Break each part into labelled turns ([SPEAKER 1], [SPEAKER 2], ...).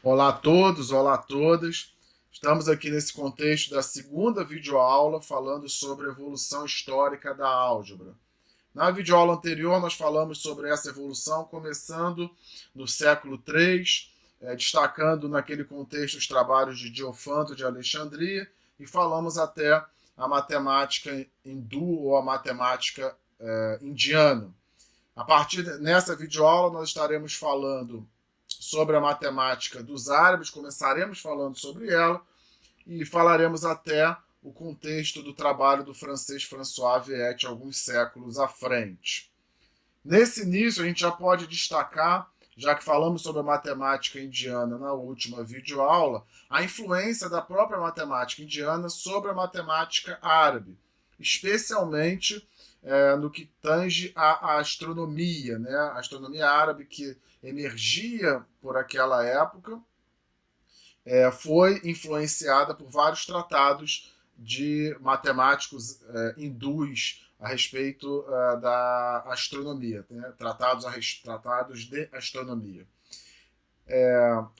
[SPEAKER 1] Olá a todos, olá a todas. Estamos aqui nesse contexto da segunda videoaula falando sobre a evolução histórica da álgebra. Na videoaula anterior nós falamos sobre essa evolução começando no século III, destacando naquele contexto os trabalhos de Diofanto de Alexandria e falamos até a matemática hindu ou a matemática indiana. A partir nessa videoaula nós estaremos falando sobre a matemática dos árabes, começaremos falando sobre ela e falaremos até o contexto do trabalho do francês François Viète alguns séculos à frente. Nesse início, a gente já pode destacar, já que falamos sobre a matemática indiana na última videoaula, a influência da própria matemática indiana sobre a matemática árabe, especialmente no que tange à astronomia, né? A astronomia árabe que emergia por aquela época foi influenciada por vários tratados de matemáticos hindus a respeito da astronomia, né? tratados de astronomia.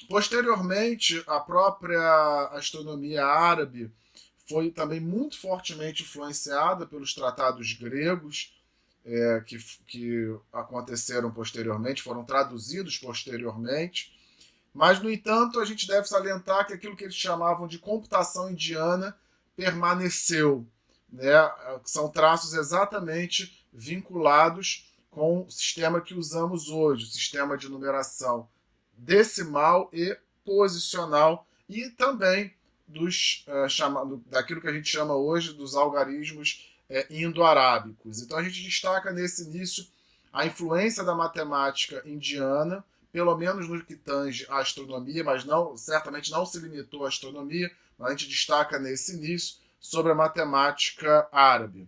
[SPEAKER 1] Posteriormente, a própria astronomia árabe foi também muito fortemente influenciada pelos tratados gregos que aconteceram posteriormente, foram traduzidos posteriormente. Mas, no entanto, a gente deve salientar que aquilo que eles chamavam de computação indiana permaneceu, né? São traços exatamente vinculados com o sistema que usamos hoje, o sistema de numeração decimal e posicional, e também daquilo que a gente chama hoje dos algarismos indo-arábicos. Então a gente destaca nesse início a influência da matemática indiana, pelo menos no que tange a astronomia, mas certamente não se limitou à astronomia, mas a gente destaca nesse início sobre a matemática árabe.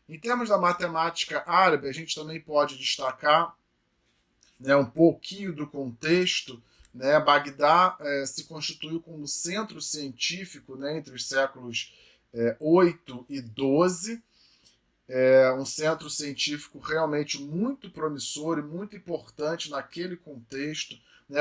[SPEAKER 1] Em termos da matemática árabe, a gente também pode destacar um pouquinho do contexto. Bagdá se constituiu como centro científico entre os séculos 8 e 12, um centro científico realmente muito promissor e muito importante naquele contexto.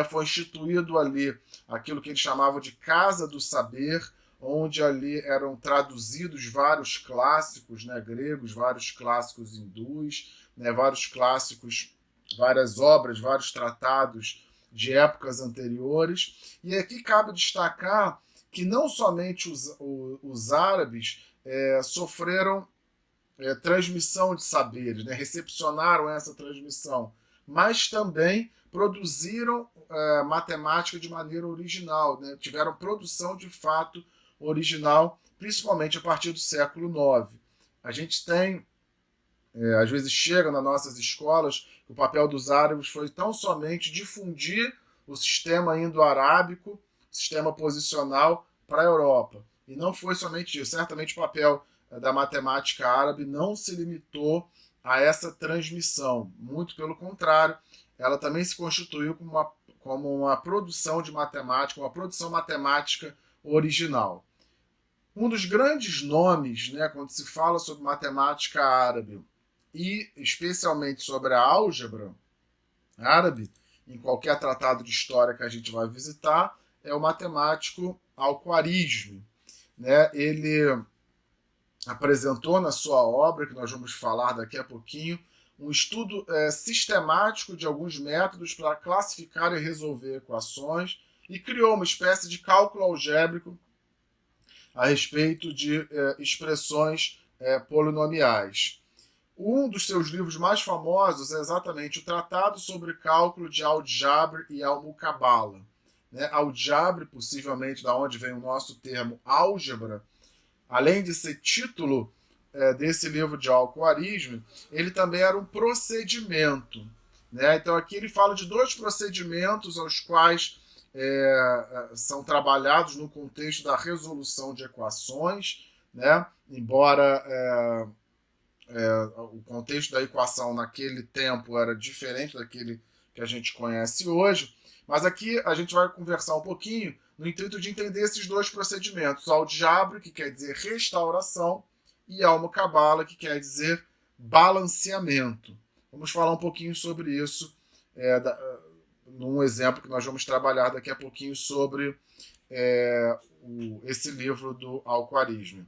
[SPEAKER 1] Foi instituído ali aquilo que eles chamavam de Casa do Saber, onde ali eram traduzidos vários clássicos gregos, vários clássicos hindus, vários clássicos, várias obras, vários tratados de épocas anteriores. E aqui cabe destacar que não somente os árabes sofreram transmissão de saberes, recepcionaram essa transmissão, mas também produziram matemática de maneira original, tiveram produção de fato original, principalmente a partir do século IX. A gente tem, às vezes chega nas nossas escolas, que o papel dos árabes foi tão somente difundir o sistema indo-arábico, o sistema posicional para a Europa. E não foi somente isso. Certamente o papel da matemática árabe não se limitou a essa transmissão. Muito pelo contrário, ela também se constituiu como uma produção de matemática, uma produção matemática original. Um dos grandes nomes, quando se fala sobre matemática árabe, e especialmente sobre a álgebra árabe, em qualquer tratado de história que a gente vai visitar, é o matemático Al-Khwarizmi. Ele apresentou na sua obra, que nós vamos falar daqui a pouquinho, um estudo sistemático de alguns métodos para classificar e resolver equações, e criou uma espécie de cálculo algébrico a respeito de expressões polinomiais. Um dos seus livros mais famosos é exatamente o Tratado sobre Cálculo de Al-Jabr e Al-Muqabala. Al-Jabr, possivelmente da onde vem o nosso termo álgebra, além de ser título desse livro de Al-Khwarizmi, ele também era um procedimento. Então aqui ele fala de dois procedimentos aos quais são trabalhados no contexto da resolução de equações, embora o contexto da equação naquele tempo era diferente daquele que a gente conhece hoje, mas aqui a gente vai conversar um pouquinho no intuito de entender esses dois procedimentos, Al-Jabr, que quer dizer restauração, e Al-Muqabala, que quer dizer balanceamento. Vamos falar um pouquinho sobre isso num exemplo que nós vamos trabalhar daqui a pouquinho sobre esse livro do Al-Khwarizmi.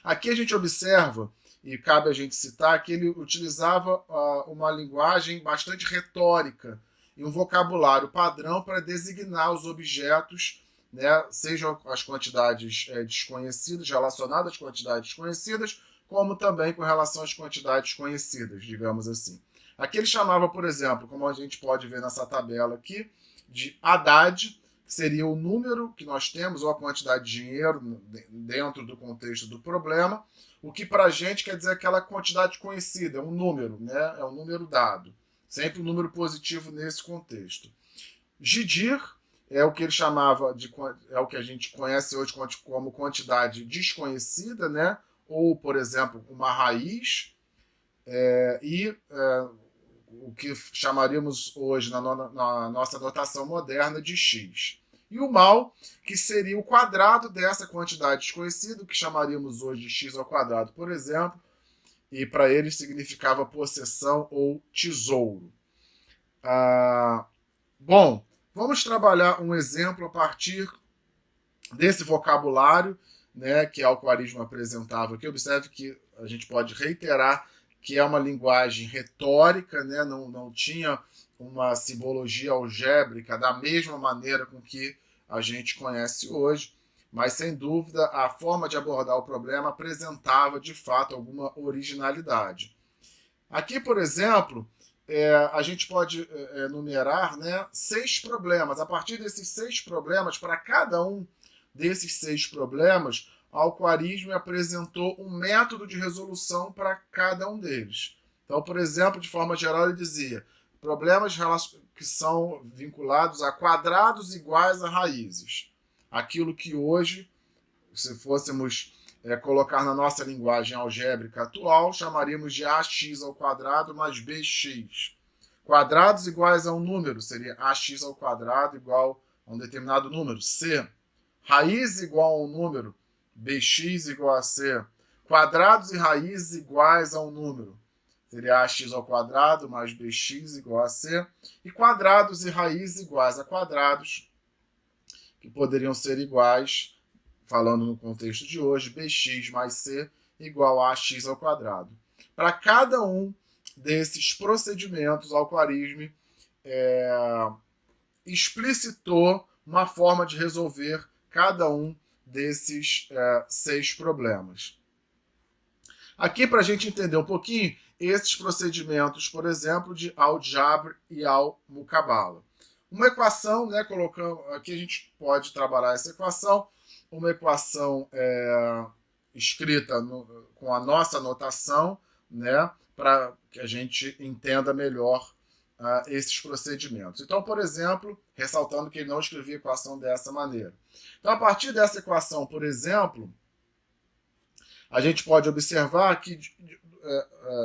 [SPEAKER 1] Aqui a gente observa, e cabe a gente citar, que ele utilizava uma linguagem bastante retórica e um vocabulário padrão para designar os objetos, né, sejam as quantidades desconhecidas, relacionadas às quantidades desconhecidas, como também com relação às quantidades conhecidas, digamos assim. Aqui ele chamava, por exemplo, como a gente pode ver nessa tabela aqui, de Haddad, que seria o número que nós temos, ou a quantidade de dinheiro dentro do contexto do problema, o que para a gente quer dizer aquela quantidade conhecida, é um número, né? É um número dado. Sempre um número positivo nesse contexto. Gidir é o que ele chamava de, é o que a gente conhece hoje como quantidade desconhecida, né? Ou, por exemplo, uma raiz, o que chamaríamos hoje na nossa notação moderna de x. E o mal, que seria o quadrado dessa quantidade desconhecida, o que chamaríamos hoje de x ao quadrado, por exemplo, e para eles significava possessão ou tesouro. Bom, vamos trabalhar um exemplo a partir desse vocabulário, né, que Al-Khwarizmi apresentava aqui. Observe que a gente pode reiterar que é uma linguagem retórica, né, não tinha uma simbologia algébrica da mesma maneira com que a gente conhece hoje, mas sem dúvida a forma de abordar o problema apresentava de fato alguma originalidade. Aqui, por exemplo, a gente pode enumerar, né, 6 problemas. A partir desses 6 problemas, para cada um desses 6 problemas, Al-Khwarizmi apresentou um método de resolução para cada um deles. Então, por exemplo, de forma geral, ele dizia problemas que são vinculados a quadrados iguais a raízes. Aquilo que hoje, se fôssemos colocar na nossa linguagem algébrica atual, chamaríamos de ax ao quadrado mais bx. Quadrados iguais a um número seria ax ao quadrado igual a um determinado número, c. Raiz igual a um número, bx igual a c. Quadrados e raízes iguais a um número, seria ax ao quadrado mais bx igual a c. E quadrados e raízes iguais a quadrados, que poderiam ser iguais, falando no contexto de hoje, bx mais c igual a ax ao quadrado. Para cada um desses procedimentos, Al-Khwarizmi explicitou uma forma de resolver cada um desses 6 problemas. Aqui, para a gente entender um pouquinho, esses procedimentos, por exemplo, de Al-Jabr e Al-Muqabala. Uma equação, né, colocando, aqui a gente pode trabalhar essa equação, uma equação escrita com a nossa notação, né, para que a gente entenda melhor esses procedimentos. Então, por exemplo, ressaltando que ele não escrevia a equação dessa maneira. Então, a partir dessa equação, por exemplo, a gente pode observar que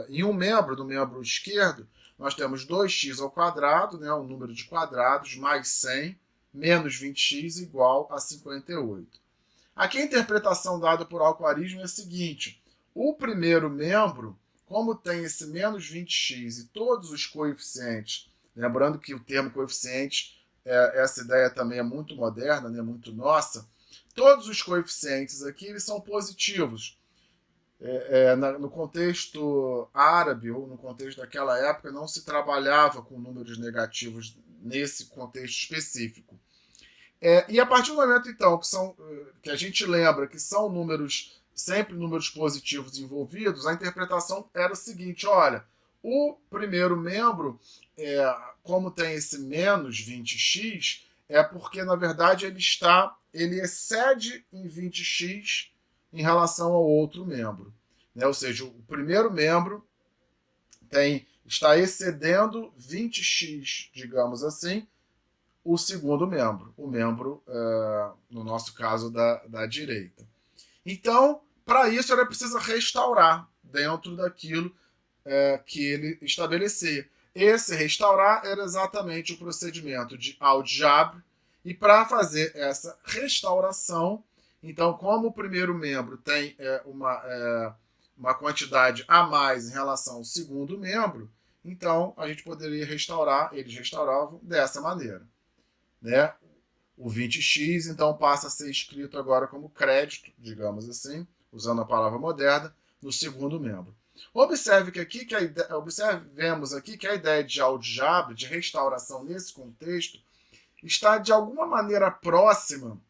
[SPEAKER 1] em um membro, do membro esquerdo, nós temos 2x ao quadrado, né, o número de quadrados, mais 100, menos 20x igual a 58. Aqui a interpretação dada por Al-Khwarizmi é a seguinte: o primeiro membro, como tem esse menos 20x e todos os coeficientes, lembrando que o termo coeficiente, essa ideia também é muito moderna, né, muito nossa, todos os coeficientes aqui eles são positivos. No contexto árabe, ou no contexto daquela época, não se trabalhava com números negativos nesse contexto específico. E a partir do momento, então, que a gente lembra que são números, sempre números positivos envolvidos, a interpretação era o seguinte: olha, o primeiro membro, como tem esse menos 20x, é porque, na verdade, ele excede em 20x em relação ao outro membro. Né? Ou seja, o primeiro membro está excedendo 20x, digamos assim, o segundo membro, o membro, no nosso caso, da direita. Então, para isso, era preciso restaurar dentro daquilo que ele estabelecia. Esse restaurar era exatamente o procedimento de Al-Jabr, e para fazer essa restauração, então, como o primeiro membro tem uma quantidade a mais em relação ao segundo membro, Então, a gente poderia restaurar, eles restauravam dessa maneira, né? O 20x, então, passa a ser escrito agora como crédito, digamos assim, usando a palavra moderna, no segundo membro. Observe que aqui, observemos aqui que a ideia de aljabre, de restauração nesse contexto, está de alguma maneira próxima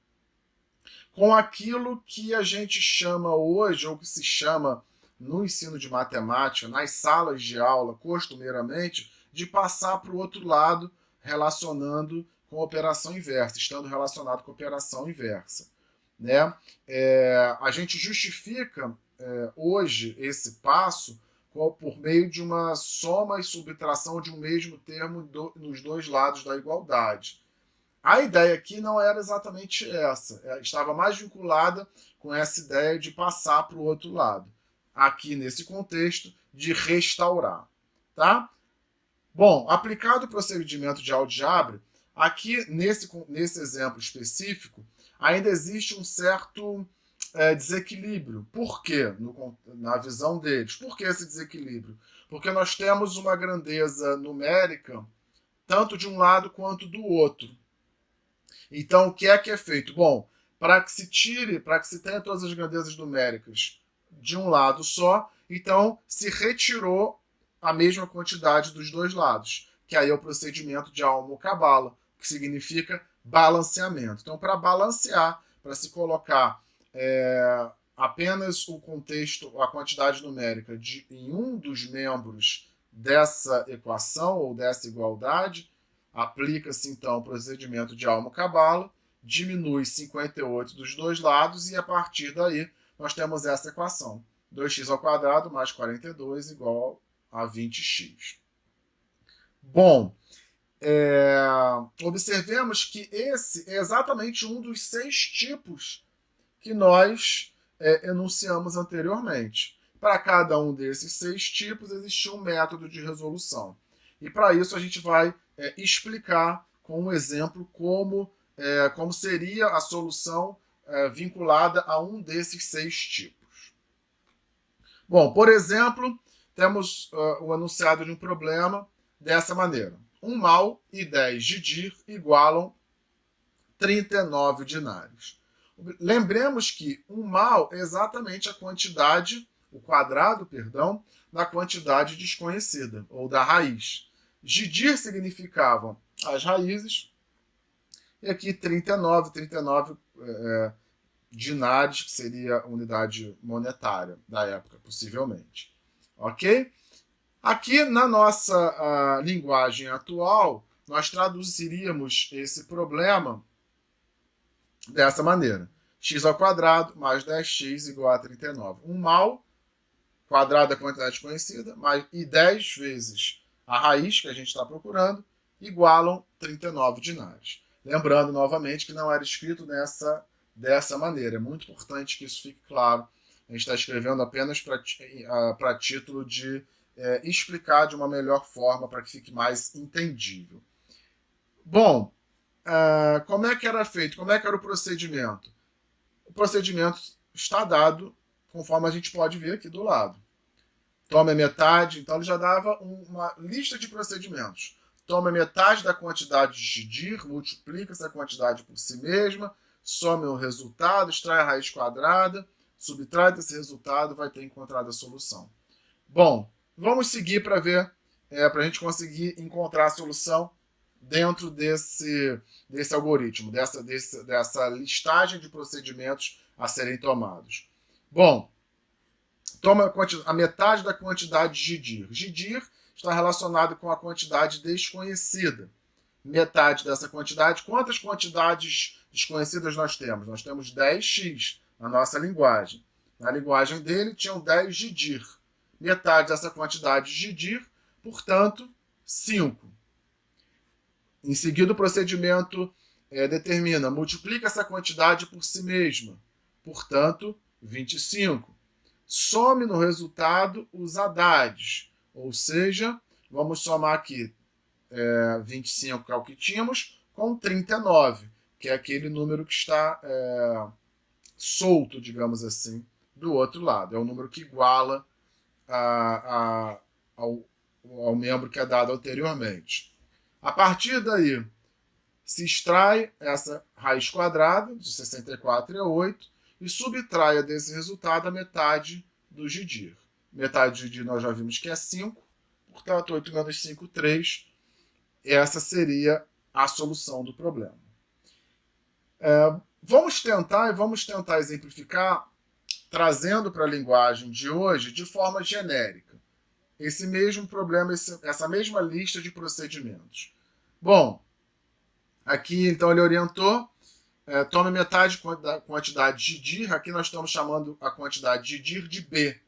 [SPEAKER 1] com aquilo que a gente chama hoje, ou que se chama no ensino de matemática, nas salas de aula, costumeiramente, de passar para o outro lado, relacionando com operação inversa, estando relacionado com operação inversa. Né? A gente justifica hoje esse passo por meio de uma soma e subtração de um mesmo termo nos dois lados da igualdade. A ideia aqui não era exatamente essa, estava mais vinculada com essa ideia de passar para o outro lado, aqui nesse contexto de restaurar. Tá? Bom, aplicado o procedimento de aljabre, aqui nesse exemplo específico, ainda existe um certo desequilíbrio. Por quê? Na visão deles. Por que esse desequilíbrio? Porque nós temos uma grandeza numérica tanto de um lado quanto do outro. Então, o que é feito? Bom, para que se tenha todas as grandezas numéricas de um lado só, então se retirou a mesma quantidade dos dois lados, que aí é o procedimento de Almo-Cabala, que significa balanceamento. Então, para balancear, para se colocar apenas o contexto, a quantidade numérica em um dos membros dessa equação ou dessa igualdade, aplica-se então o procedimento de Almo-Cabala, diminui 58 dos dois lados e a partir daí nós temos essa equação. 2x² mais 42 igual a 20x. Bom, observemos que esse é exatamente um dos 6 tipos que nós enunciamos anteriormente. Para cada um desses 6 tipos existia um método de resolução. E para isso a gente vai explicar com um exemplo como seria a solução vinculada a um desses 6 tipos. Bom, por exemplo, temos o enunciado de um problema dessa maneira. 1 mal e 10 de dir igualam 39 dinários. Lembremos que 1 mal é exatamente a quantidade, o quadrado, perdão, da quantidade desconhecida, ou da raiz. Didir significavam as raízes, e aqui 39 dinários, que seria a unidade monetária da época, possivelmente. Ok? Aqui na nossa linguagem atual, nós traduziríamos esse problema dessa maneira. X² mais 10x igual a 39. 1 mal, quadrado da quantidade desconhecida, e 10 vezes a raiz que a gente está procurando, igualam 39 dinários. Lembrando novamente que não era escrito dessa maneira. É muito importante que isso fique claro. A gente está escrevendo apenas para título de explicar de uma melhor forma para que fique mais entendível. Bom, como é que era feito? Como é que era o procedimento? O procedimento está dado conforme a gente pode ver aqui do lado. Toma metade, então ele já dava uma lista de procedimentos. Toma metade da quantidade de dir, multiplica essa quantidade por si mesma, some o resultado, extrai a raiz quadrada, subtrai desse resultado, vai ter encontrado a solução. Bom, vamos seguir para ver, para a gente conseguir encontrar a solução dentro desse algoritmo, dessa listagem de procedimentos a serem tomados. Bom, toma a metade da quantidade de dir. De dir está relacionado com a quantidade desconhecida. Metade dessa quantidade. Quantas quantidades desconhecidas nós temos? Nós temos 10x na nossa linguagem. Na linguagem dele, tinham 10 de dir. Metade dessa quantidade de dir, portanto, 5. Em seguida, o procedimento determina, multiplica essa quantidade por si mesma. Portanto, 25. Some no resultado os haddades. Ou seja, vamos somar aqui 25, que é o que tínhamos, com 39, que é aquele número que está solto, digamos assim, do outro lado. É o número que iguala ao membro que é dado anteriormente. A partir daí, se extrai essa raiz quadrada de 64/8 e subtrai desse resultado a metade do GDIR. Metade do GDIR nós já vimos que é 5, portanto 8 menos 5, 3. Essa seria a solução do problema. Vamos tentar exemplificar, trazendo para a linguagem de hoje de forma genérica esse mesmo problema, essa mesma lista de procedimentos. Bom, aqui então ele orientou, tome metade da quantidade de DIR, aqui nós estamos chamando a quantidade de DIR de B,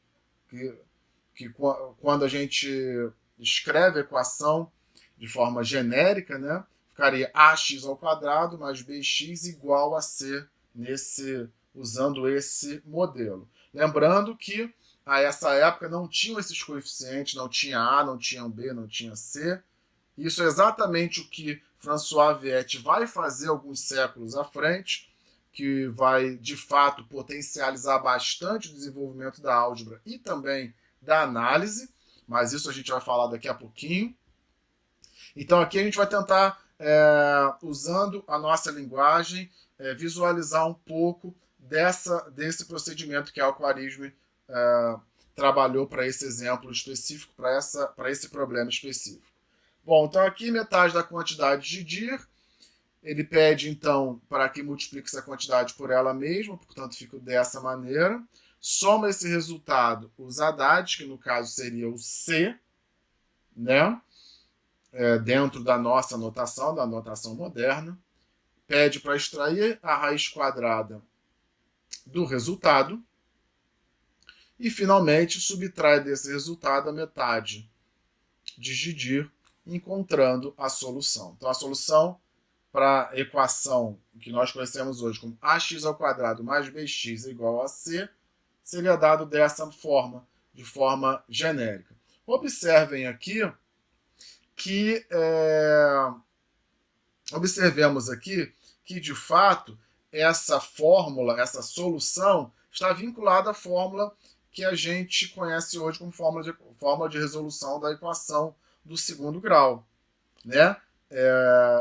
[SPEAKER 1] que quando a gente escreve a equação de forma genérica, né, ficaria ax² mais bx igual a c, usando esse modelo. Lembrando que a essa época não tinham esses coeficientes, não tinha A, não tinha B, não tinha C. Isso é exatamente o que François Viette vai fazer alguns séculos à frente, que vai, de fato, potencializar bastante o desenvolvimento da álgebra e também da análise, mas isso a gente vai falar daqui a pouquinho. Então aqui a gente vai tentar, usando a nossa linguagem, visualizar um pouco desse procedimento que a Al-Khwarizmi trabalhou para esse exemplo específico, para esse problema específico. Bom, então aqui metade da quantidade de DIR, ele pede então para que multiplique essa quantidade por ela mesma, portanto fica dessa maneira, soma esse resultado os Haddad, que no caso seria o C, né? Dentro da nossa notação, da notação moderna, pede para extrair a raiz quadrada do resultado e, finalmente, subtrai desse resultado a metade de GDIR, encontrando a solução. Então, a solução para a equação que nós conhecemos hoje como ax² mais bx igual a c seria dado dessa forma, de forma genérica. Observem aqui que observemos aqui que, de fato, essa fórmula, essa solução, está vinculada à fórmula que a gente conhece hoje como fórmula de resolução da equação do segundo grau, né?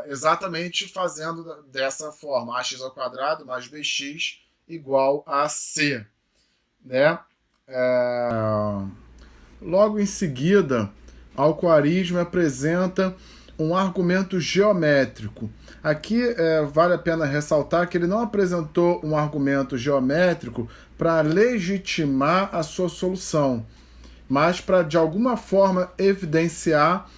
[SPEAKER 1] Exatamente fazendo dessa forma, ax² mais bx igual a c, né? Logo em seguida, Al-Khwarizmi apresenta um argumento geométrico. Aqui vale a pena ressaltar que ele não apresentou um argumento geométrico para legitimar a sua solução, mas para, de alguma forma, evidenciar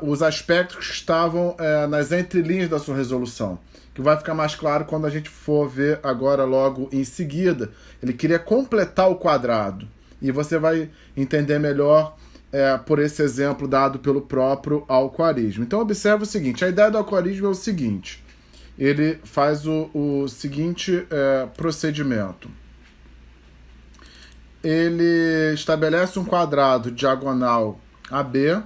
[SPEAKER 1] os aspectos que estavam nas entrelinhas da sua resolução, que vai ficar mais claro quando a gente for ver agora logo em seguida. Ele queria completar o quadrado, e você vai entender melhor por esse exemplo dado pelo próprio Al-Khwarizmi. Então observa o seguinte, a ideia do Al-Khwarizmi é o seguinte, ele faz o seguinte procedimento. Ele estabelece um quadrado diagonal AB,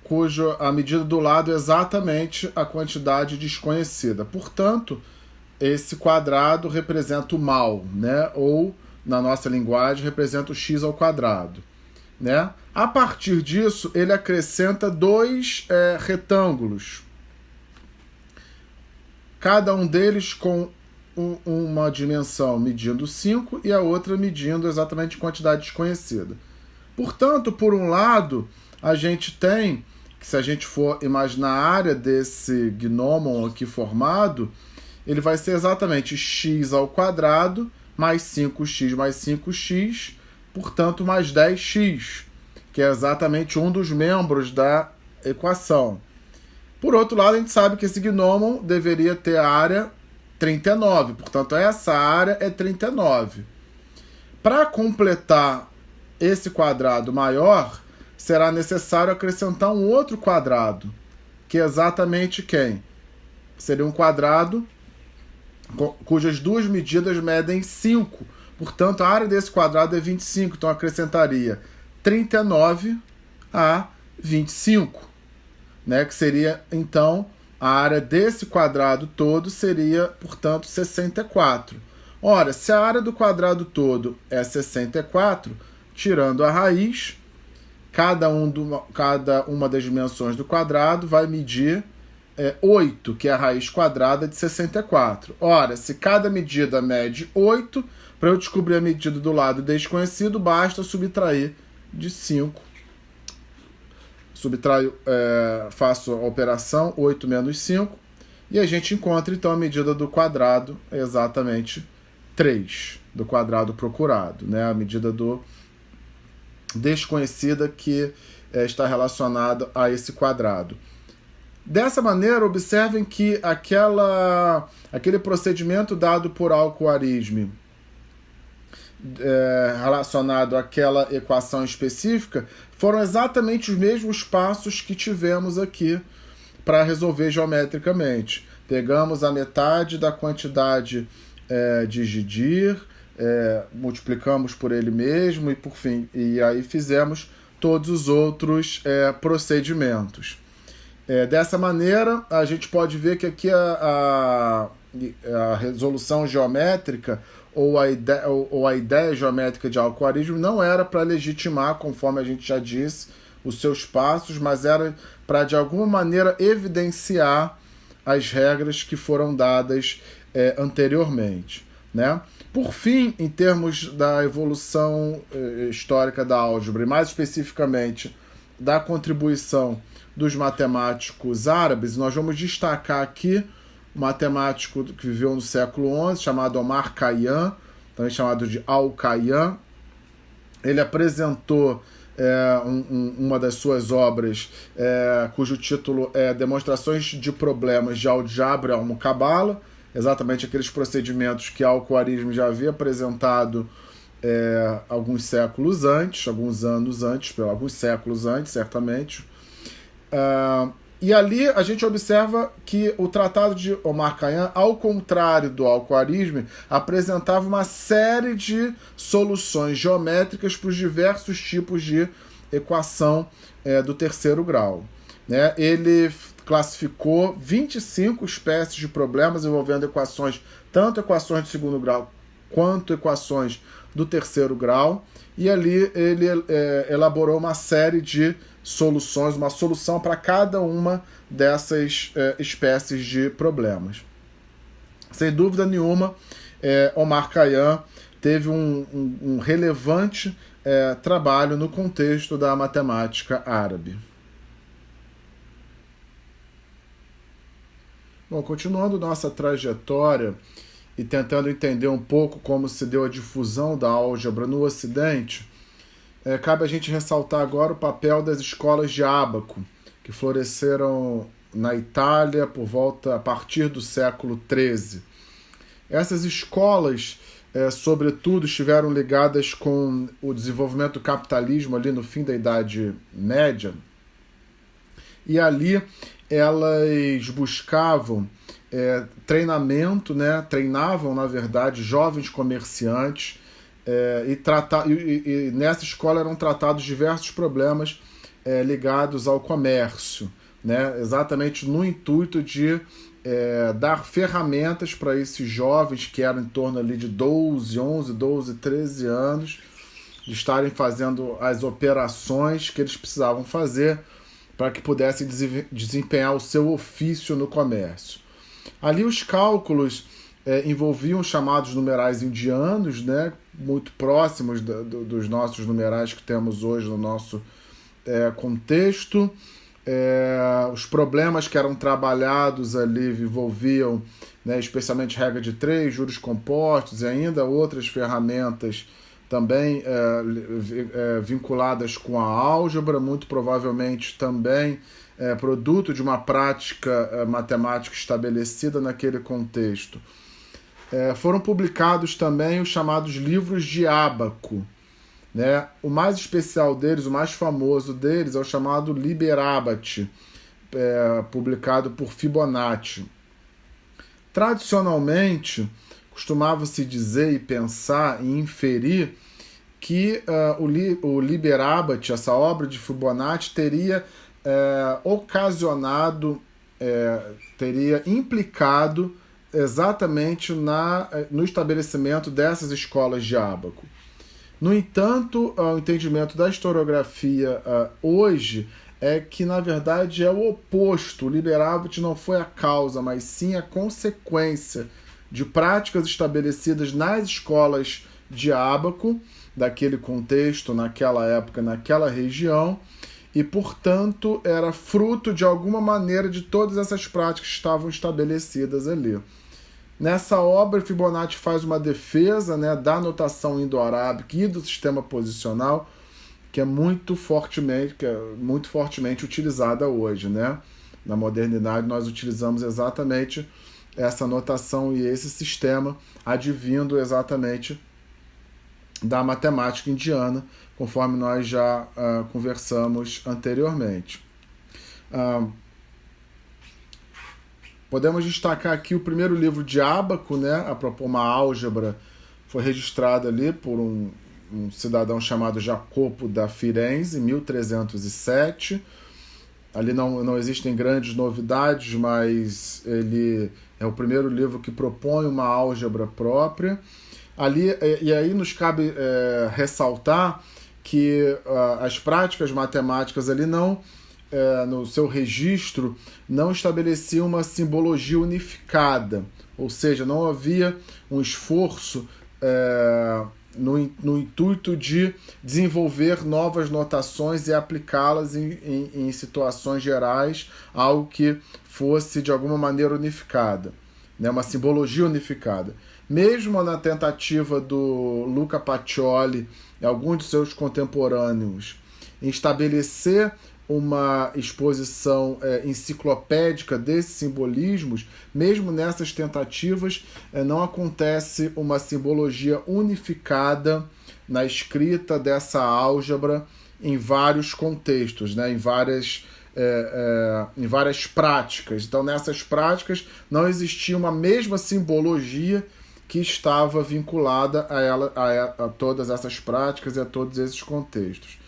[SPEAKER 1] cuja a medida do lado é exatamente a quantidade desconhecida. Portanto, esse quadrado representa o mal, né? Ou, na nossa linguagem, representa o x², né? A partir disso, ele acrescenta dois retângulos, cada um deles com uma dimensão medindo 5 e a outra medindo exatamente quantidade desconhecida. Portanto, por um lado, a gente tem, que se a gente for imaginar a área desse gnomon aqui formado, ele vai ser exatamente x² mais 5x mais 5x, portanto, mais 10x, que é exatamente um dos membros da equação. Por outro lado, a gente sabe que esse gnomon deveria ter a área 39, portanto, essa área é 39. Para completar esse quadrado maior, será necessário acrescentar um outro quadrado, que é exatamente quem? Seria um quadrado cujas duas medidas medem 5. Portanto, a área desse quadrado é 25. Então, acrescentaria 39 a 25. Né? Que seria, então, a área desse quadrado todo seria, portanto, 64. Ora, se a área do quadrado todo é 64, tirando a raiz, cada uma das dimensões do quadrado vai medir 8, que é a raiz quadrada de 64. Ora, se cada medida mede 8, para eu descobrir a medida do lado desconhecido, basta subtrair de 5. Faço a operação 8 menos 5, e a gente encontra então a medida do quadrado, exatamente 3, do quadrado procurado, né? A medida do desconhecida que está relacionada a esse quadrado. Dessa maneira, observem que aquele procedimento dado por Al-Khwarizmi relacionado àquela equação específica foram exatamente os mesmos passos que tivemos aqui para resolver geometricamente. Pegamos a metade da quantidade de Gidir, multiplicamos por ele mesmo e por fim, e aí fizemos todos os outros procedimentos. Dessa maneira, a gente pode ver que aqui a resolução geométrica ou a ideia geométrica de Al-Khwarizmi não era para legitimar, conforme a gente já disse, os seus passos, mas era para, de alguma maneira, evidenciar as regras que foram dadas anteriormente, né? Por fim, em termos da evolução histórica da álgebra, e mais especificamente da contribuição dos matemáticos árabes, nós vamos destacar aqui um matemático que viveu no século XI, chamado Omar Khayyam, também chamado de Al-Khayyam. Ele apresentou uma das suas obras, cujo título é Demonstrações de Problemas de Al-Jabr al-Muqabala, exatamente aqueles procedimentos que Al-Khwarizmi já havia apresentado alguns séculos antes, alguns séculos antes, certamente. E ali a gente observa que o tratado de Omar Khayyam, ao contrário do Al-Khwarizmi, apresentava uma série de soluções geométricas para os diversos tipos de equação do terceiro grau, né? Ele classificou 25 espécies de problemas envolvendo equações, tanto equações de segundo grau quanto equações do terceiro grau, e ali ele elaborou uma série de soluções, uma solução para cada uma dessas espécies de problemas. Sem dúvida nenhuma, Omar Khayyam teve um relevante trabalho no contexto da matemática árabe. Bom, continuando nossa trajetória e tentando entender um pouco como se deu a difusão da álgebra no Ocidente, cabe a gente ressaltar agora o papel das escolas de ábaco, que floresceram na Itália a partir do século XIII. Essas escolas, sobretudo, estiveram ligadas com o desenvolvimento do capitalismo ali no fim da Idade Média, e ali elas buscavam treinamento, né? Treinavam, na verdade, jovens comerciantes, e nessa escola eram tratados diversos problemas ligados ao comércio, né? Exatamente no intuito de dar ferramentas para esses jovens que eram em torno ali de 11, 13 anos, de estarem fazendo as operações que eles precisavam fazer para que pudessem desempenhar o seu ofício no comércio. Ali os cálculos envolviam os chamados numerais indianos, né, muito próximos dos nossos numerais que temos hoje no nosso contexto. Os problemas que eram trabalhados ali envolviam, né, especialmente regra de 3, juros compostos e ainda outras ferramentas também vinculadas com a álgebra, muito provavelmente também produto de uma prática matemática estabelecida naquele contexto. Foram publicados também os chamados livros de ábaco, né? O mais especial deles, o mais famoso deles, é o chamado Liber Abaci, publicado por Fibonacci. Tradicionalmente, costumava-se dizer e pensar e inferir que o Liber Abaci, essa obra de Fibonacci, teria teria implicado exatamente no estabelecimento dessas escolas de ábaco. No entanto, o entendimento da historiografia hoje é que, na verdade, é o oposto. O Liberabit não foi a causa, mas sim a consequência de práticas estabelecidas nas escolas de ábaco, daquele contexto, naquela época, naquela região, e, portanto, era fruto, de alguma maneira, de todas essas práticas que estavam estabelecidas ali. Nessa obra, Fibonacci faz uma defesa, né, da notação indo-arábica e do sistema posicional, que é muito fortemente utilizada hoje, né? Na modernidade, nós utilizamos exatamente essa notação e esse sistema advindo exatamente da matemática indiana, conforme nós já conversamos anteriormente. Podemos destacar aqui o primeiro livro de ábaco, né? A propor uma álgebra, foi registrado ali por um cidadão chamado Jacopo da Firenze, em 1307. Ali não existem grandes novidades, mas ele é o primeiro livro que propõe uma álgebra própria. E aí nos cabe ressaltar que as práticas matemáticas ali no seu registro, não estabelecia uma simbologia unificada, ou seja, não havia um esforço no intuito de desenvolver novas notações e aplicá-las em situações gerais, algo que fosse de alguma maneira unificada, né? Uma simbologia unificada. Mesmo na tentativa do Luca Pacioli e alguns de seus contemporâneos em estabelecer uma exposição enciclopédica desses simbolismos, mesmo nessas tentativas não acontece uma simbologia unificada na escrita dessa álgebra em vários contextos, né, em várias práticas. Então, nessas práticas não existia uma mesma simbologia que estava vinculada a todas essas práticas e a todos esses contextos.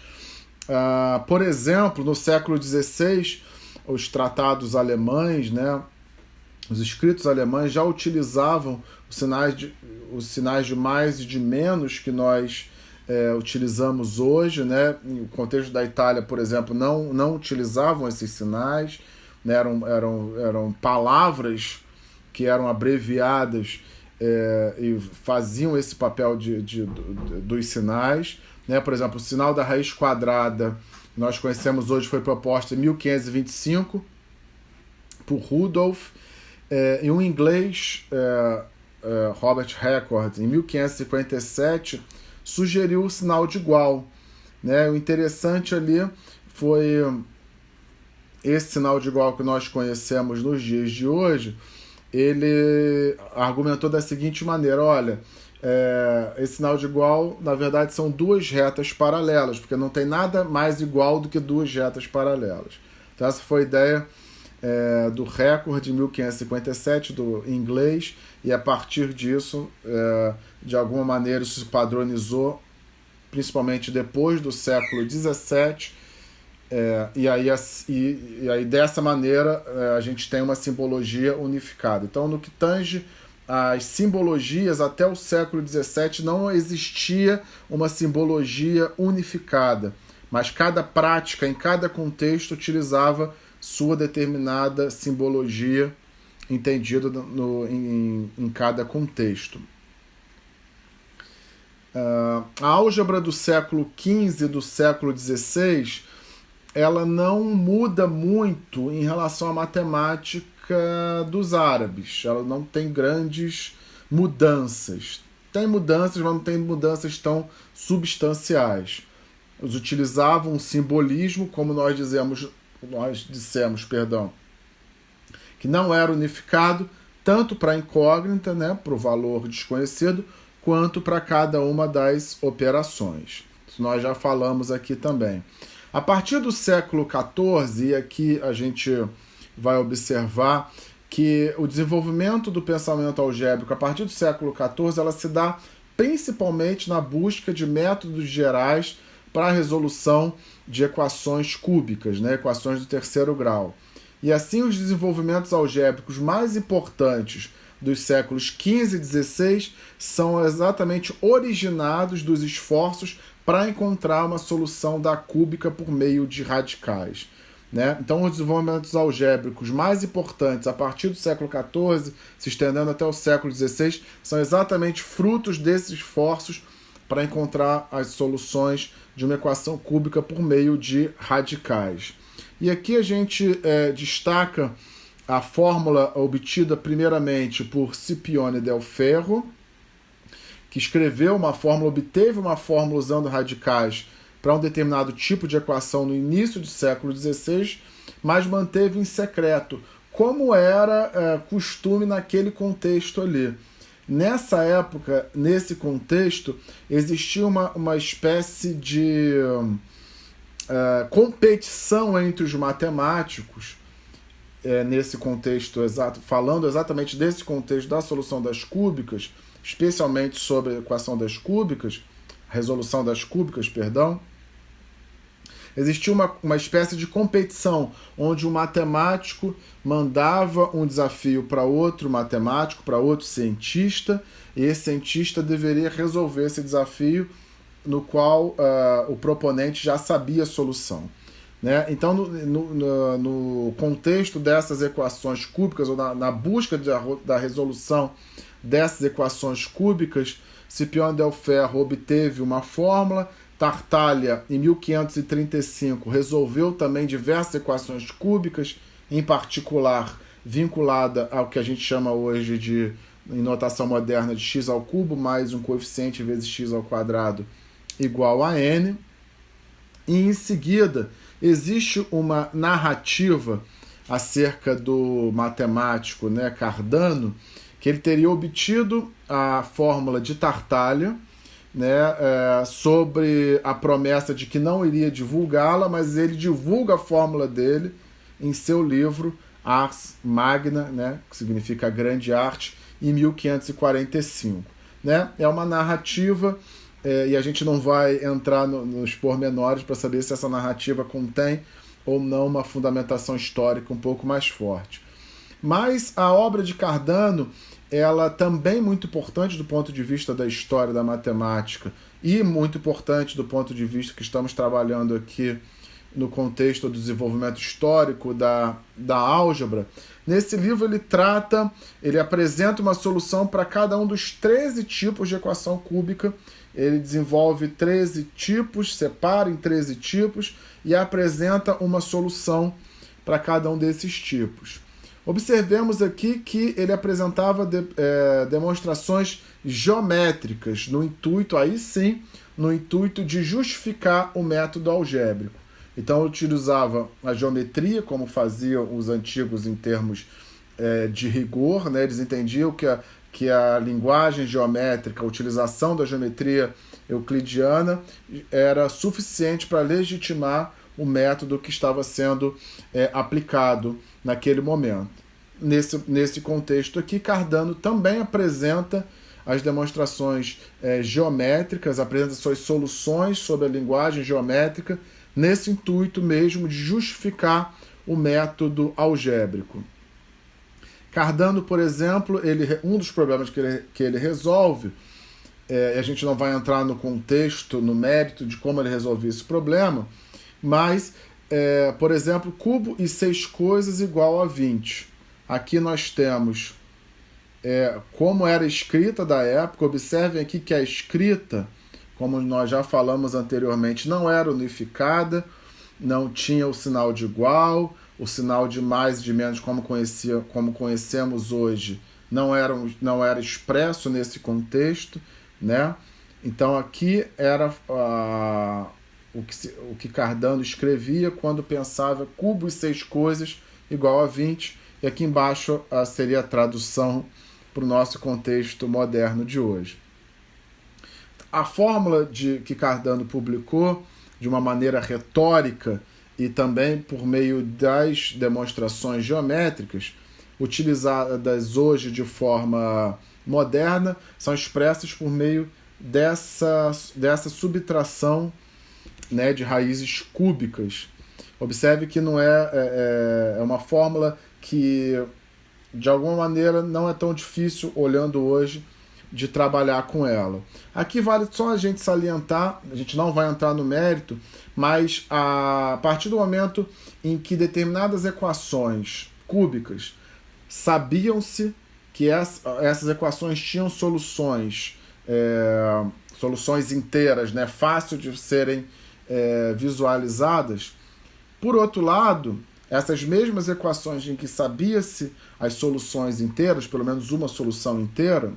[SPEAKER 1] Por exemplo, no século XVI, os tratados alemães, né, os escritos alemães já utilizavam os sinais de mais e de menos que nós utilizamos hoje, né? No contexto da Itália, por exemplo, não utilizavam esses sinais, né? Eram palavras que eram abreviadas e faziam esse papel dos sinais. Né? Por exemplo, o sinal da raiz quadrada, que nós conhecemos hoje, foi proposto em 1525 por Rudolf, e um inglês, Robert Record, em 1557, sugeriu o sinal de igual. Né? O interessante ali foi esse sinal de igual que nós conhecemos nos dias de hoje. Ele argumentou da seguinte maneira: olha, esse sinal de igual, na verdade, são duas retas paralelas, porque não tem nada mais igual do que duas retas paralelas. Então essa foi a ideia do Record de 1557, do inglês, e a partir disso, de alguma maneira, isso se padronizou, principalmente depois do século XVII, e aí dessa maneira a gente tem uma simbologia unificada. Então, no que tange as simbologias, até o século XVII não existia uma simbologia unificada, mas cada prática, em cada contexto, utilizava sua determinada simbologia entendida em cada contexto. A álgebra do século XV e do século XVI, ela não muda muito em relação à matemática dos árabes. Ela não tem grandes mudanças. Tem mudanças, mas não tem mudanças tão substanciais. Eles utilizavam um simbolismo, como nós dissemos, que não era unificado, tanto para a incógnita, né, para o valor desconhecido, quanto para cada uma das operações. Isso nós já falamos aqui também. A partir do século XIV, e aqui a gente vai observar que o desenvolvimento do pensamento algébrico a partir do século XIV, ela se dá principalmente na busca de métodos gerais para a resolução de equações cúbicas, né, equações do terceiro grau. E assim os desenvolvimentos algébricos mais importantes dos séculos XV e XVI são exatamente originados dos esforços para encontrar uma solução da cúbica por meio de radicais. Né? Então, os desenvolvimentos algébricos mais importantes a partir do século XIV, se estendendo até o século XVI, são exatamente frutos desses esforços para encontrar as soluções de uma equação cúbica por meio de radicais. E aqui a gente destaca a fórmula obtida primeiramente por Scipione del Ferro, que escreveu uma fórmula, obteve uma fórmula usando radicais para um determinado tipo de equação no início do século XVI, mas manteve em secreto, como era costume naquele contexto ali. Nessa época, nesse contexto, existia uma espécie de competição entre os matemáticos, nesse contexto exato, falando exatamente desse contexto da solução das cúbicas, especialmente sobre a equação das cúbicas, resolução das cúbicas, perdão. Existia uma espécie de competição, onde um matemático mandava um desafio para outro matemático, para outro cientista, e esse cientista deveria resolver esse desafio no qual o proponente já sabia a solução. Né? Então, no contexto dessas equações cúbicas, ou na busca da resolução dessas equações cúbicas, Scipione del Ferro obteve uma fórmula. Tartaglia, em 1535, resolveu também diversas equações cúbicas, em particular vinculada ao que a gente chama hoje de, em notação moderna, de x ao cubo mais um coeficiente vezes x ao quadrado igual a n. E em seguida, existe uma narrativa acerca do matemático, né, Cardano, que ele teria obtido a fórmula de Tartaglia, né, sobre a promessa de que não iria divulgá-la, mas ele divulga a fórmula dele em seu livro Ars Magna, né, que significa Grande Arte, em 1545. Né? É uma narrativa, e a gente não vai entrar nos pormenores para saber se essa narrativa contém ou não uma fundamentação histórica um pouco mais forte. Mas a obra de Cardano, ela também muito importante do ponto de vista da história da matemática e muito importante do ponto de vista que estamos trabalhando aqui no contexto do desenvolvimento histórico da álgebra. Nesse livro ele apresenta uma solução para cada um dos 13 tipos de equação cúbica. Ele desenvolve 13 tipos, separa em 13 tipos e apresenta uma solução para cada um desses tipos. Observemos aqui que ele apresentava demonstrações geométricas, no intuito de justificar o método algébrico. Então, ele utilizava a geometria, como faziam os antigos em termos de rigor, né? Eles entendiam que a linguagem geométrica, a utilização da geometria euclidiana era suficiente para legitimar o método que estava sendo aplicado naquele momento. Nesse contexto aqui, Cardano também apresenta as demonstrações geométricas, apresenta suas soluções sobre a linguagem geométrica, nesse intuito mesmo de justificar o método algébrico. Cardano, por exemplo, um dos problemas que ele resolve, a gente não vai entrar no contexto, no mérito de como ele resolveu esse problema, mas, por exemplo, cubo e 6 coisas igual a 20. Aqui nós temos como era a escrita da época. Observem aqui que a escrita, como nós já falamos anteriormente, não era unificada, não tinha o sinal de igual, o sinal de mais e de menos, como conhecemos hoje, não era expresso nesse contexto, né? Então aqui era o que Cardano escrevia quando pensava cubo e 6 coisas igual a 20, e aqui embaixo seria a tradução para o nosso contexto moderno de hoje. A fórmula que Cardano publicou de uma maneira retórica e também por meio das demonstrações geométricas, utilizadas hoje de forma moderna, são expressas por meio dessa subtração, né, de raízes cúbicas. Observe que não é uma fórmula que de alguma maneira não é tão difícil, olhando hoje, de trabalhar com ela. Aqui vale só a gente salientar, a gente não vai entrar no mérito, mas a partir do momento em que determinadas equações cúbicas sabiam-se que essas equações tinham soluções, soluções inteiras, né, fácil de serem visualizadas. Por outro lado, essas mesmas equações em que sabia-se as soluções inteiras, pelo menos uma solução inteira,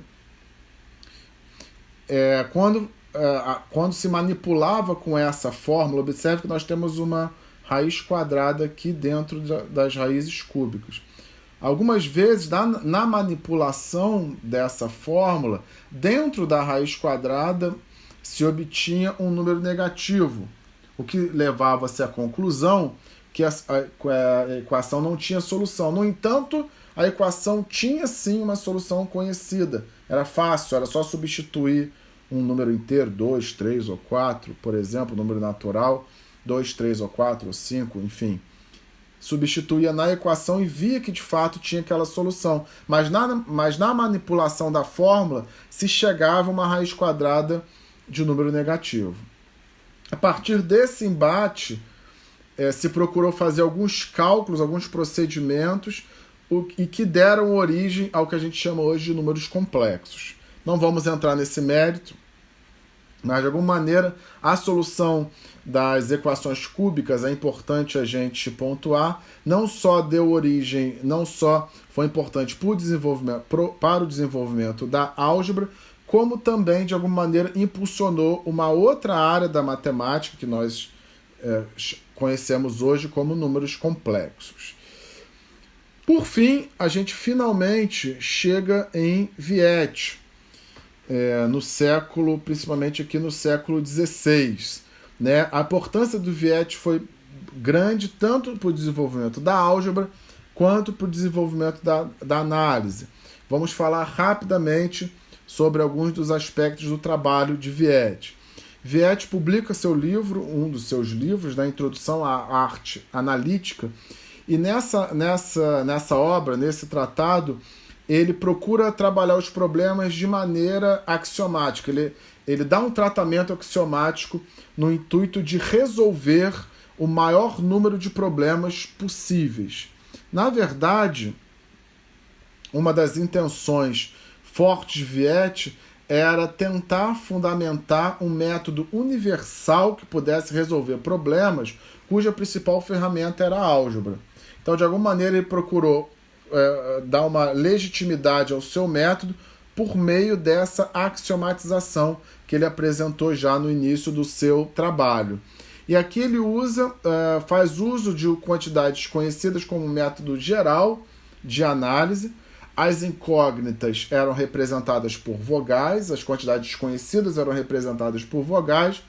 [SPEAKER 1] quando se manipulava com essa fórmula, observe que nós temos uma raiz quadrada aqui dentro das raízes cúbicas. Algumas vezes, na manipulação dessa fórmula, dentro da raiz quadrada se obtinha um número negativo, o que levava-se à conclusão que a equação não tinha solução. No entanto, a equação tinha sim uma solução conhecida. Era fácil, era só substituir um número inteiro, 2, 3 ou 4, por exemplo, número natural, 2, 3 ou 4 ou 5, enfim. Substituía na equação e via que de fato tinha aquela solução. Mas na manipulação da fórmula se chegava a uma raiz quadrada de número negativo. A partir desse embate, se procurou fazer alguns cálculos, alguns procedimentos, e que deram origem ao que a gente chama hoje de números complexos. Não vamos entrar nesse mérito, mas de alguma maneira a solução das equações cúbicas é importante a gente pontuar, não só deu origem, não só foi importante para o desenvolvimento da álgebra, como também de alguma maneira impulsionou uma outra área da matemática que nós conhecemos hoje como números complexos. Por fim, a gente finalmente chega em Viette, principalmente aqui no século XVI. Né? A importância do Viette foi grande tanto para o desenvolvimento da álgebra quanto para o desenvolvimento da análise. Vamos falar rapidamente sobre alguns dos aspectos do trabalho de Viette. Viette publica seu livro, um dos seus livros, da Introdução à Arte Analítica, e nessa obra, nesse tratado, ele procura trabalhar os problemas de maneira axiomática. Ele dá um tratamento axiomático no intuito de resolver o maior número de problemas possíveis. Na verdade, uma das intenções fortes de Viette era tentar fundamentar um método universal que pudesse resolver problemas cuja principal ferramenta era a álgebra. Então, de alguma maneira, ele procurou dar uma legitimidade ao seu método por meio dessa axiomatização que ele apresentou já no início do seu trabalho. E aqui ele faz uso de quantidades conhecidas como método geral de análise. As incógnitas eram representadas por vogais, as quantidades desconhecidas eram representadas por vogais,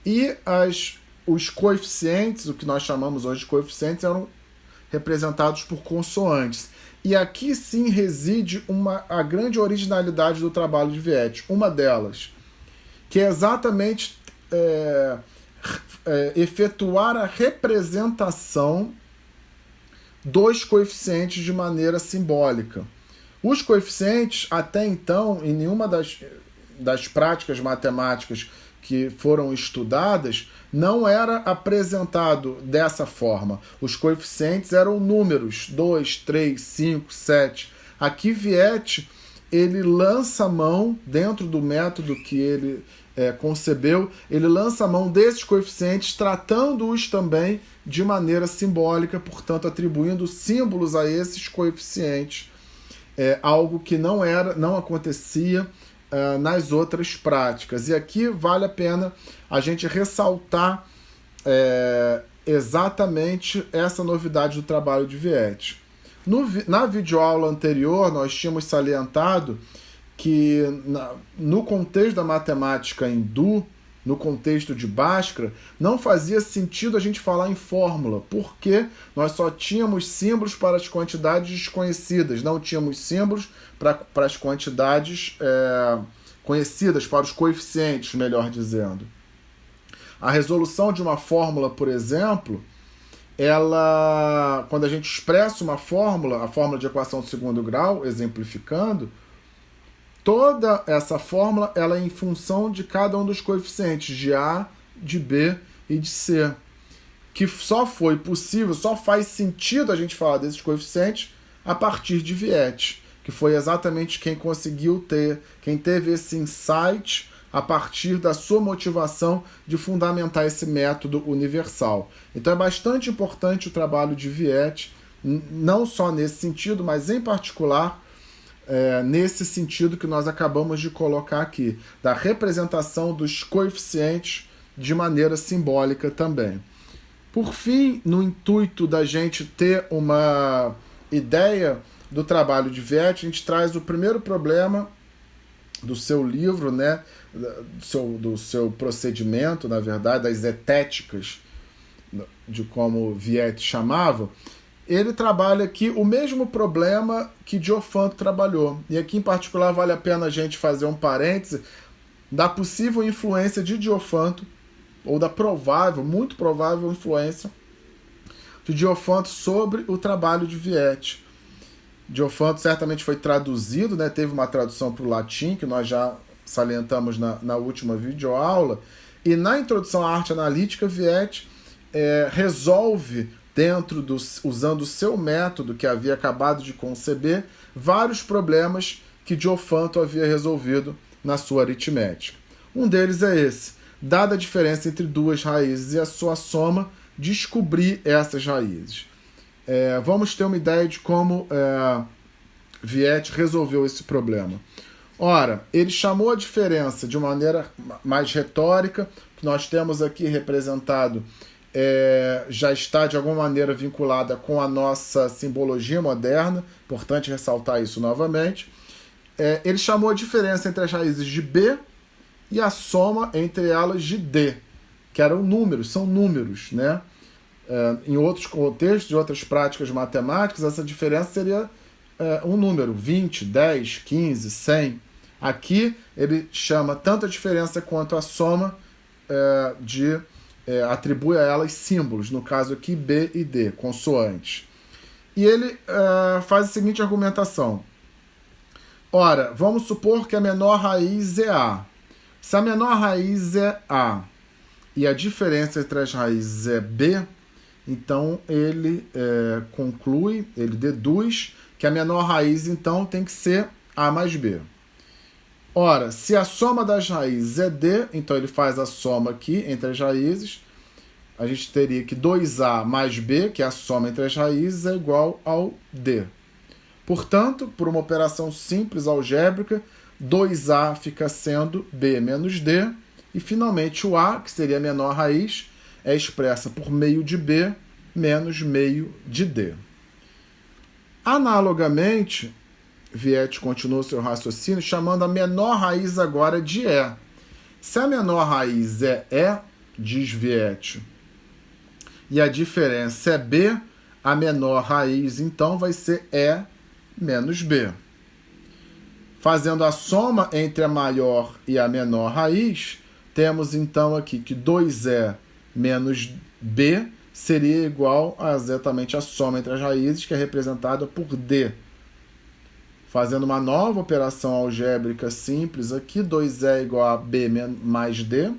[SPEAKER 1] e os coeficientes, o que nós chamamos hoje de coeficientes, eram representados por consoantes. E aqui sim reside a grande originalidade do trabalho de Viette. Uma delas, que é exatamente efetuar a representação dos coeficientes de maneira simbólica. Os coeficientes, até então, em nenhuma das práticas matemáticas que foram estudadas, não era apresentado dessa forma. Os coeficientes eram números, 2, 3, 5, 7. Aqui Viette, ele lança a mão, dentro do método que ele concebeu, ele lança a mão desses coeficientes, tratando-os também de maneira simbólica, portanto atribuindo símbolos a esses coeficientes, algo que não acontecia nas outras práticas. E aqui vale a pena a gente ressaltar exatamente essa novidade do trabalho de Viette. Na videoaula anterior, nós tínhamos salientado que no contexto da matemática hindu, no contexto de Bhaskara, não fazia sentido a gente falar em fórmula, porque nós só tínhamos símbolos para as quantidades desconhecidas, não tínhamos símbolos para as quantidades conhecidas, para os coeficientes, melhor dizendo. A resolução de uma fórmula, por exemplo, ela, quando a gente expressa uma fórmula, a fórmula de equação de segundo grau, exemplificando, toda essa fórmula ela é em função de cada um dos coeficientes de A, de B e de C, que só foi possível, só faz sentido a gente falar desses coeficientes a partir de Viette, que foi exatamente quem conseguiu quem teve esse insight a partir da sua motivação de fundamentar esse método universal. Então é bastante importante o trabalho de Viette, não só nesse sentido, mas em particular nesse sentido que nós acabamos de colocar aqui, da representação dos coeficientes de maneira simbólica também. Por fim, no intuito da gente ter uma ideia do trabalho de Viette, a gente traz o primeiro problema do seu livro, né, do seu procedimento, na verdade, das etéticas, de como Viette chamava. Ele trabalha aqui o mesmo problema que Diofanto trabalhou. E aqui, em particular, vale a pena a gente fazer um parêntese da possível influência de Diofanto, ou da provável, muito provável influência de Diofanto sobre o trabalho de Viette. Diofanto certamente foi traduzido, né? Teve uma tradução para o latim, que nós já salientamos na última videoaula, e na introdução à arte analítica, Viette resolve, usando o seu método que havia acabado de conceber, vários problemas que Diofanto havia resolvido na sua aritmética. Um deles é esse: dada a diferença entre duas raízes e a sua soma, descobrir essas raízes. Vamos ter uma ideia de como Viette resolveu esse problema. Ora, ele chamou a diferença de uma maneira mais retórica, que nós temos aqui representado, já está de alguma maneira vinculada com a nossa simbologia moderna, importante ressaltar isso novamente. Ele chamou a diferença entre as raízes de B e a soma entre elas de D, que eram números, são números, né? Em outros contextos, de outras práticas matemáticas, essa diferença seria um número, 20, 10, 15, 100. Aqui ele chama tanto a diferença quanto a soma atribui a elas símbolos, no caso aqui B e D, consoantes. E ele faz a seguinte argumentação. Ora, vamos supor que a menor raiz é A. Se a menor raiz é A e a diferença entre as raízes é B, então ele conclui, ele deduz que a menor raiz então tem que ser A mais B. Ora, se a soma das raízes é D, então ele faz a soma aqui entre as raízes. A gente teria que 2A mais B, que é a soma entre as raízes, é igual ao D. Portanto, por uma operação simples algébrica, 2A fica sendo B menos D, e finalmente o A, que seria a menor raiz, é expressa por meio de B menos meio de D. Analogamente, Viette continua seu raciocínio chamando a menor raiz agora de E. Se a menor raiz é E, diz Viette, e a diferença é B, a menor raiz então vai ser E menos B. Fazendo a soma entre a maior e a menor raiz, temos então aqui que 2E menos B seria igual a exatamente a soma entre as raízes, que é representada por D. Fazendo uma nova operação algébrica simples aqui, 2E igual a B mais D,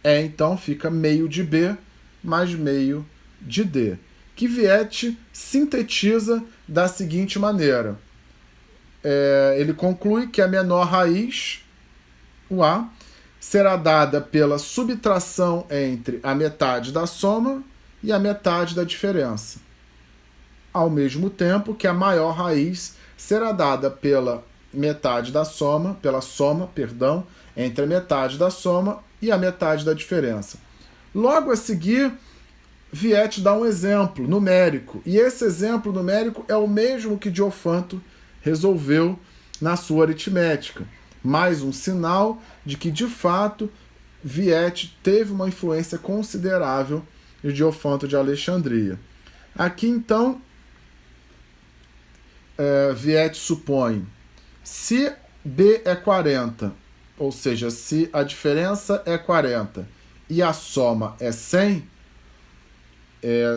[SPEAKER 1] então fica meio de B mais meio de D, que Viette sintetiza da seguinte maneira. Ele conclui que a menor raiz, o A, será dada pela subtração entre a metade da soma e a metade da diferença, ao mesmo tempo que a maior raiz será dada pela metade da soma, entre a metade da soma e a metade da diferença. Logo a seguir, Viette dá um exemplo numérico, e esse exemplo numérico é o mesmo que Diofanto resolveu na sua aritmética. Mais um sinal de que, de fato, Viette teve uma influência considerável de Diofanto de Alexandria. Aqui, então, Viette supõe, se B é 40, ou seja, se a diferença é 40 e a soma é 100,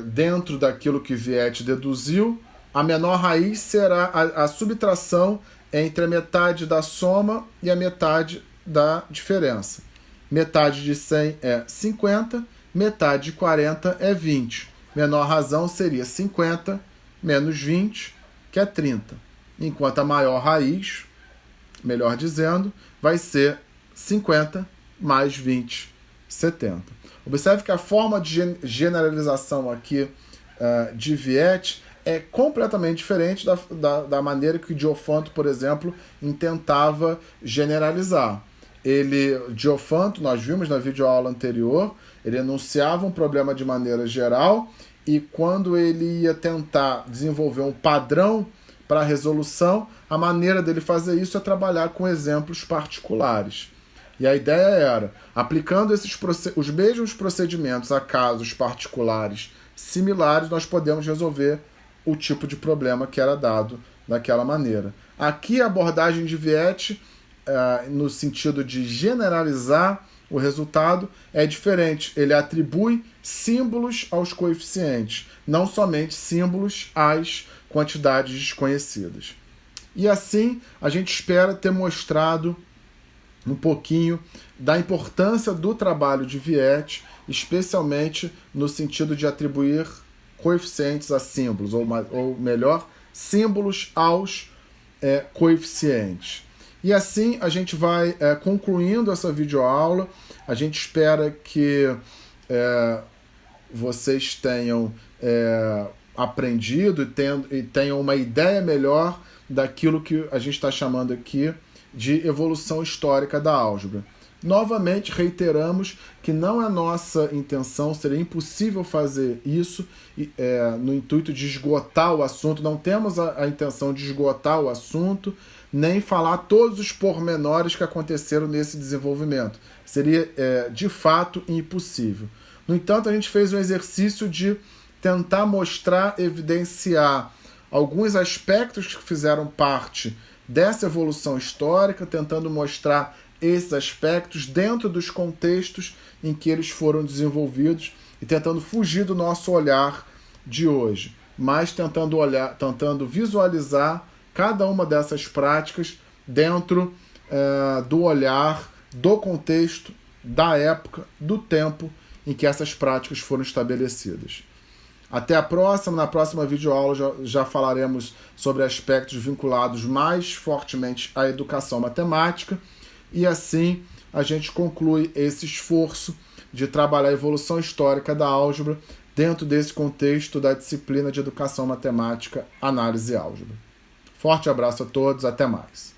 [SPEAKER 1] dentro daquilo que Viette deduziu, a menor raiz será a subtração entre a metade da soma e a metade da diferença. Metade de 100 é 50, metade de 40 é 20. Menor razão seria 50 menos 20, que é 30. Enquanto a maior raiz, melhor dizendo, vai ser 50 mais 20, 70. Observe que a forma de generalização aqui de Viette é completamente diferente da maneira que o Diofanto, por exemplo, intentava generalizar. Diofanto, nós vimos na videoaula anterior, ele enunciava um problema de maneira geral e quando ele ia tentar desenvolver um padrão para a resolução, a maneira dele fazer isso é trabalhar com exemplos particulares. E a ideia era, aplicando os mesmos procedimentos a casos particulares similares, nós podemos resolver o tipo de problema que era dado daquela maneira. Aqui a abordagem de Viette, no sentido de generalizar o resultado, é diferente. Ele atribui símbolos aos coeficientes, não somente símbolos às quantidades desconhecidas. E assim a gente espera ter mostrado um pouquinho da importância do trabalho de Viette, especialmente no sentido de atribuir coeficientes a símbolos, ou melhor, símbolos aos coeficientes. E assim a gente vai concluindo essa videoaula. A gente espera que vocês tenham aprendido e tenham uma ideia melhor daquilo que a gente está chamando aqui de evolução histórica da álgebra. Novamente, reiteramos que não é nossa intenção, seria impossível fazer isso no intuito de esgotar o assunto, não temos a intenção de esgotar o assunto, nem falar todos os pormenores que aconteceram nesse desenvolvimento. Seria, de fato, impossível. No entanto, a gente fez um exercício de tentar mostrar, evidenciar alguns aspectos que fizeram parte dessa evolução histórica, tentando mostrar esses aspectos dentro dos contextos em que eles foram desenvolvidos e tentando fugir do nosso olhar de hoje, mas tentando visualizar cada uma dessas práticas dentro do olhar, do contexto, da época, do tempo em que essas práticas foram estabelecidas. Até a próxima. Na próxima videoaula já falaremos sobre aspectos vinculados mais fortemente à educação matemática e assim a gente conclui esse esforço de trabalhar a evolução histórica da álgebra dentro desse contexto da disciplina de educação matemática, análise e álgebra. Forte abraço a todos, até mais.